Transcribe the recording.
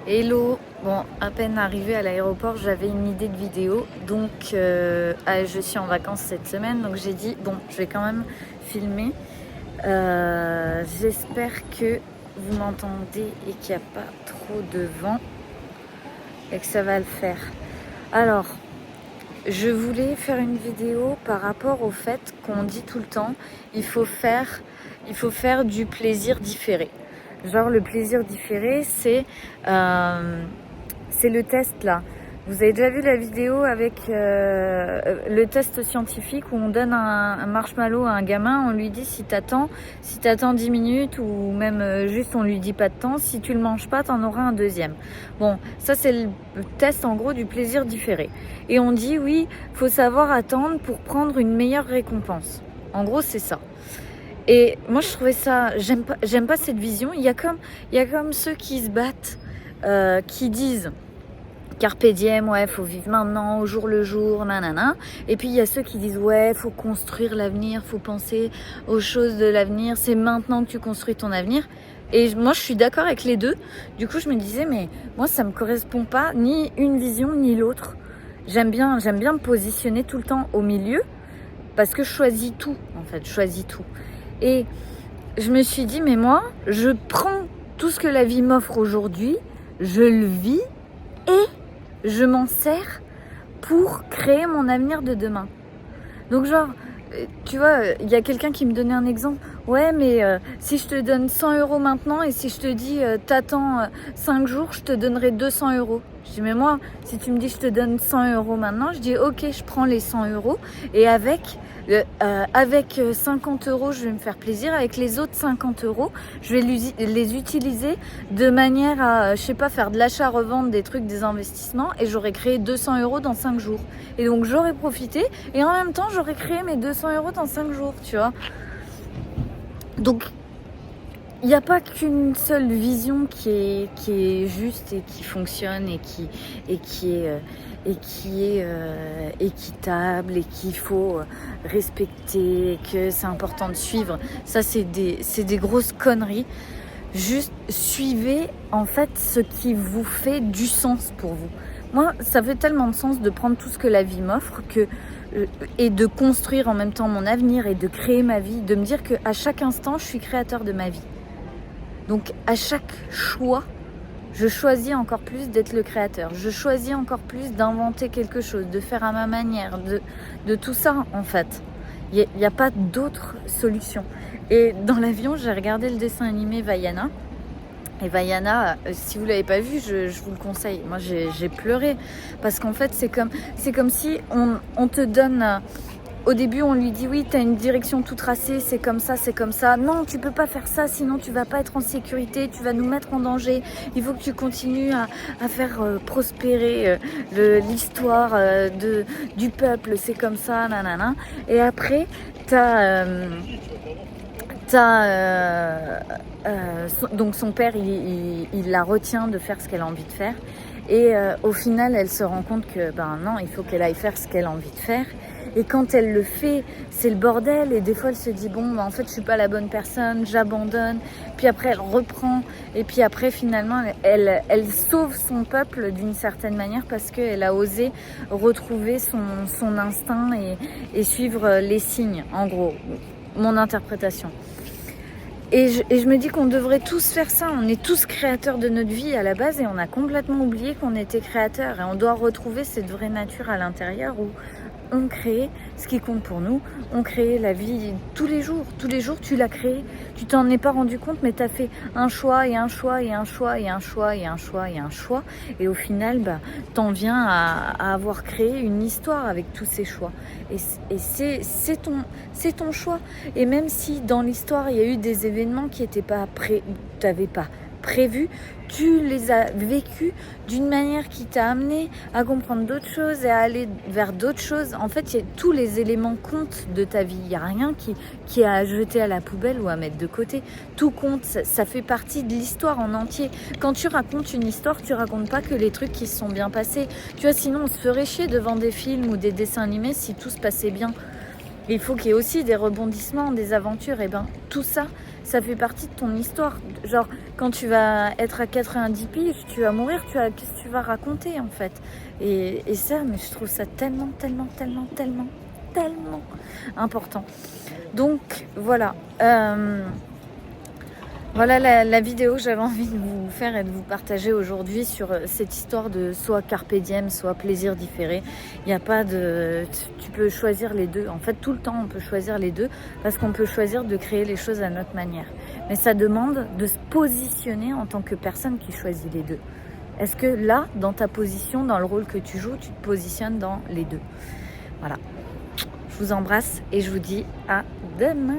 Hello, bon, à peine arrivée à l'aéroport, j'avais une idée de vidéo, donc je suis en vacances cette semaine, donc j'ai dit, bon, je vais quand même filmer. J'espère que vous m'entendez et qu'il n'y a pas trop de vent et que ça va le faire. Alors, je voulais faire une vidéo par rapport au fait qu'on dit tout le temps, il faut faire du plaisir différé. Genre le plaisir différé, c'est le test là. Vous avez déjà vu la vidéo avec le test scientifique où on donne un marshmallow à un gamin, on lui dit si t'attends 10 minutes ou même juste on lui dit pas de temps, si tu le manges pas, t'en auras un deuxième. Bon, ça c'est le test en gros du plaisir différé. Et on dit oui, faut savoir attendre pour prendre une meilleure récompense. En gros, c'est ça. Et moi, je trouvais ça, j'aime pas cette vision. Il y a comme ceux qui se battent, qui disent carpe diem, ouais, faut vivre maintenant, au jour le jour, nanana. Et puis il y a ceux qui disent ouais, faut construire l'avenir, faut penser aux choses de l'avenir. C'est maintenant que tu construis ton avenir. Et moi, je suis d'accord avec les deux. Du coup, je me disais, mais moi, ça me correspond pas ni une vision ni l'autre. J'aime bien me positionner tout le temps au milieu parce que je choisis tout, en fait, je choisis tout. Et je me suis dit, mais moi, je prends tout ce que la vie m'offre aujourd'hui, je le vis et je m'en sers pour créer mon avenir de demain. Donc genre, tu vois, il y a quelqu'un qui me donnait un exemple. Ouais, mais si je te donne 100 € maintenant et si je te dis t'attends 5 jours, je te donnerai 200 €. Je dis, mais moi, si tu me dis je te donne 100 € maintenant, je dis ok, je prends les 100 € et avec 50 €, je vais me faire plaisir. Avec les autres 50 €, je vais les utiliser de manière à, je sais pas, faire de l'achat-revente, des trucs, des investissements et j'aurai créé 200 € dans 5 jours. Et donc j'aurais profité et en même temps j'aurais créé mes 200 € dans 5 jours, tu vois. Donc il n'y a pas qu'une seule vision qui est juste et qui fonctionne et qui est équitable et qu'il faut respecter et que c'est important de suivre. Ça, c'est des grosses conneries. Juste suivez en fait ce qui vous fait du sens pour vous. Moi, ça fait tellement de sens de prendre tout ce que la vie m'offre et de construire en même temps mon avenir et de créer ma vie, de me dire qu'à chaque instant, je suis créateur de ma vie. Donc à chaque choix, je choisis encore plus d'être le créateur. Je choisis encore plus d'inventer quelque chose, de faire à ma manière, de tout ça en fait. Il n'y a pas d'autre solution. Et dans l'avion, j'ai regardé le dessin animé Vaiana. Et Vaiana, si vous ne l'avez pas vu, je vous le conseille. Moi, j'ai pleuré. Parce qu'en fait, c'est comme si on te donne... Au début, on lui dit oui, tu as une direction tout tracée, c'est comme ça, c'est comme ça. Non, tu peux pas faire ça, sinon tu vas pas être en sécurité, tu vas nous mettre en danger. Il faut que tu continues à faire prospérer l'histoire du peuple, c'est comme ça, nanana. Et après, donc son père, il la retient de faire ce qu'elle a envie de faire. Et au final, elle se rend compte que non, il faut qu'elle aille faire ce qu'elle a envie de faire. Et quand elle le fait, c'est le bordel. Et des fois, elle se dit, bon, en fait, je suis pas la bonne personne, j'abandonne. Puis après, elle reprend. Et puis après, finalement, elle sauve son peuple d'une certaine manière parce qu'elle a osé retrouver son instinct et suivre les signes, en gros, mon interprétation. Et je me dis qu'on devrait tous faire ça. On est tous créateurs de notre vie à la base et on a complètement oublié qu'on était créateurs. Et on doit retrouver cette vraie nature à l'intérieur où on crée ce qui compte pour nous. On crée la vie tous les jours. Tous les jours, tu l'as créé. Tu t'en es pas rendu compte, mais tu as fait un choix et un choix et un choix et un choix et un choix et un choix. Et au final, t'en viens à avoir créé une histoire avec tous ces choix. Et c'est ton choix. Et même si dans l'histoire, il y a eu des événements qui n'étaient pas t'avais pas prévus, tu les as vécus d'une manière qui t'a amené à comprendre d'autres choses et à aller vers d'autres choses. En fait, tous les éléments comptent de ta vie. Il n'y a rien qui est à jeter à la poubelle ou à mettre de côté. Tout compte, ça fait partie de l'histoire en entier. Quand tu racontes une histoire, tu racontes pas que les trucs qui se sont bien passés. Tu vois, sinon on se ferait chier devant des films ou des dessins animés si tout se passait bien. Il faut qu'il y ait aussi des rebondissements, des aventures. Et tout ça, ça fait partie de ton histoire. Genre, quand tu vas être à 90 piges, tu vas mourir, qu'est-ce que tu vas raconter en fait? Et ça, mais je trouve ça tellement important. Donc voilà. Voilà la vidéo que j'avais envie de vous faire et de vous partager aujourd'hui sur cette histoire de soit carpe diem, soit plaisir différé. Il n'y a pas de... Tu peux choisir les deux. En fait, tout le temps, on peut choisir les deux parce qu'on peut choisir de créer les choses à notre manière. Mais ça demande de se positionner en tant que personne qui choisit les deux. Est-ce que là, dans ta position, dans le rôle que tu joues, tu te positionnes dans les deux? Voilà. Je vous embrasse et je vous dis à demain.